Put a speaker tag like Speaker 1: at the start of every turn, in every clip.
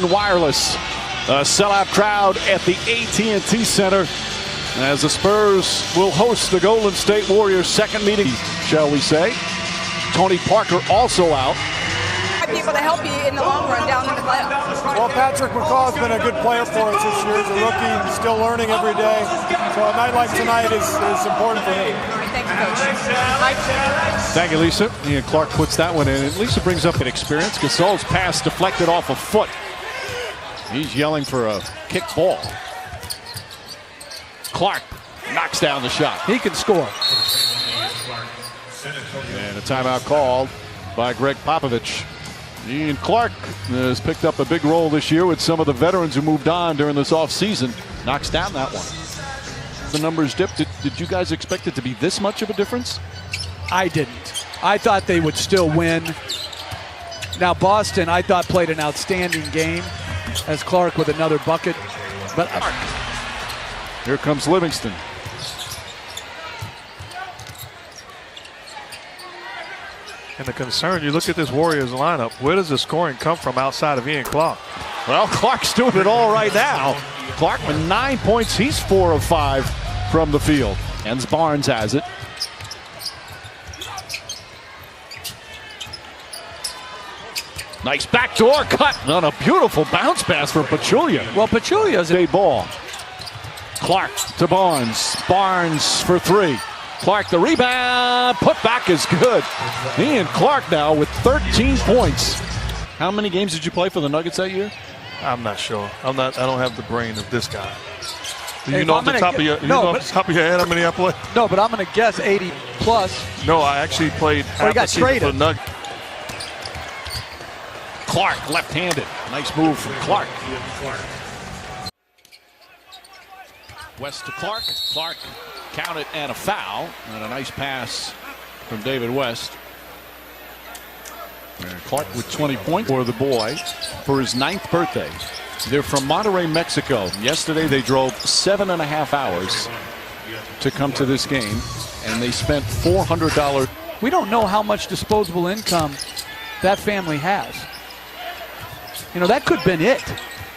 Speaker 1: Wireless, a sellout crowd at the AT&T Center as the Spurs will host the Golden State Warriors' second meeting, shall we say. Tony Parker also out.
Speaker 2: People to help you in the long run down in the playoffs.
Speaker 3: Well, Patrick McCaw's been a good player for us this year. He's a rookie, he's still learning every day. So a night like tonight is important for him.
Speaker 2: Thank you, Coach.
Speaker 1: Thank you, Lisa. Ian Clark puts that one in. And Lisa brings up an experience. Gasol's pass deflected off a foot. He's yelling for a kick ball. Clark knocks down the shot.
Speaker 4: He can score.
Speaker 1: And a timeout called by Greg Popovich. Ian Clark has picked up a big role this year with some of the veterans who moved on during this offseason. Knocks down that one. The numbers dipped. Did you guys expect it to be this much of a difference?
Speaker 4: I didn't. I thought they would still win. Now Boston, I thought, played an outstanding game as Clark with another bucket. But
Speaker 1: here comes Livingston.
Speaker 5: And the concern, you look at this Warriors lineup, where does the scoring come from outside of Ian Clark?
Speaker 1: Well, Clark's doing it all right now. Clark with 9 points. He's 4 of 5 from the field. And Barnes has it. Nice backdoor cut on a beautiful bounce pass from Pachulia.
Speaker 4: well, Pachulia's
Speaker 1: A ball. Clark to Barnes. Barnes for 3. Clark the rebound. Put back is good. Ian Clark now with 13 points. How many games did you play for the Nuggets that year?
Speaker 5: I'm not sure. I don't have the brain of this guy. Do
Speaker 4: Hey,
Speaker 5: you know
Speaker 4: I'm
Speaker 5: off the
Speaker 4: gonna
Speaker 5: top of
Speaker 4: get-
Speaker 5: your
Speaker 4: no,
Speaker 5: off
Speaker 4: but-
Speaker 5: the top of your head how many I played?
Speaker 4: no, but I'm going to guess 80 plus.
Speaker 5: No, I actually played half
Speaker 4: he got
Speaker 5: the season for
Speaker 4: traded.
Speaker 5: the Nuggets.
Speaker 1: Clark left-handed. Nice move from Clark. West to Clark. Clark counted and a foul. And a nice pass from David West. And Clark with 20 points for the boy for his 9th birthday. They're from Monterrey, Mexico. Yesterday they drove 7.5 hours to come to this game. And they spent $400.
Speaker 4: We don't know how much disposable income that family has. You know, that could have been it.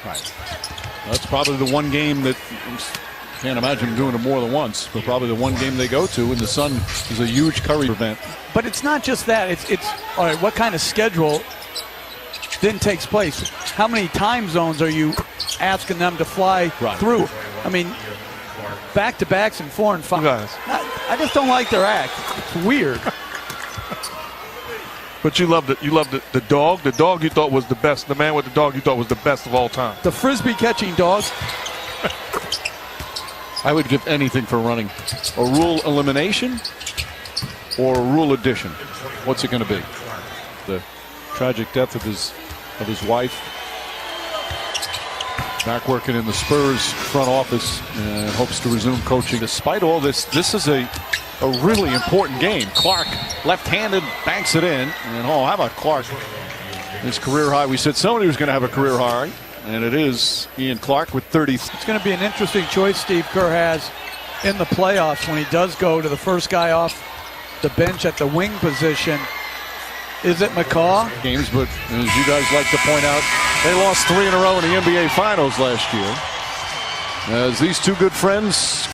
Speaker 1: Right. That's probably the one game that, can't imagine them doing it more than once, but probably the one game they go to, and the Sun is a huge Curry event.
Speaker 4: But it's not just that. It's all right, what kind of schedule then takes place? How many time zones are you asking them to fly through? I mean, back-to-backs and 4 and 5.
Speaker 5: Guys.
Speaker 4: I just don't like their act. It's weird.
Speaker 5: But you loved it. You loved the dog. The dog you thought was the best. The man with the dog you thought was the best of all time.
Speaker 4: The frisbee catching dog.
Speaker 1: I would give anything for running a rule elimination or a rule addition. What's it going to be? The tragic death of his wife. Back working in the Spurs front office and hopes to resume coaching. Despite all this, this is a really important game. Clark left-handed banks it in. And how about Clark? His career high. We said somebody was going to have a career high. And it is Ian Clark with 30.
Speaker 4: It's going to be an interesting choice Steve Kerr has in the playoffs when he does go to the first guy off the bench at the wing position. Is it McCaw?
Speaker 1: Games, but as you guys like to point out, they lost 3 in a row in the NBA Finals last year. As these two good friends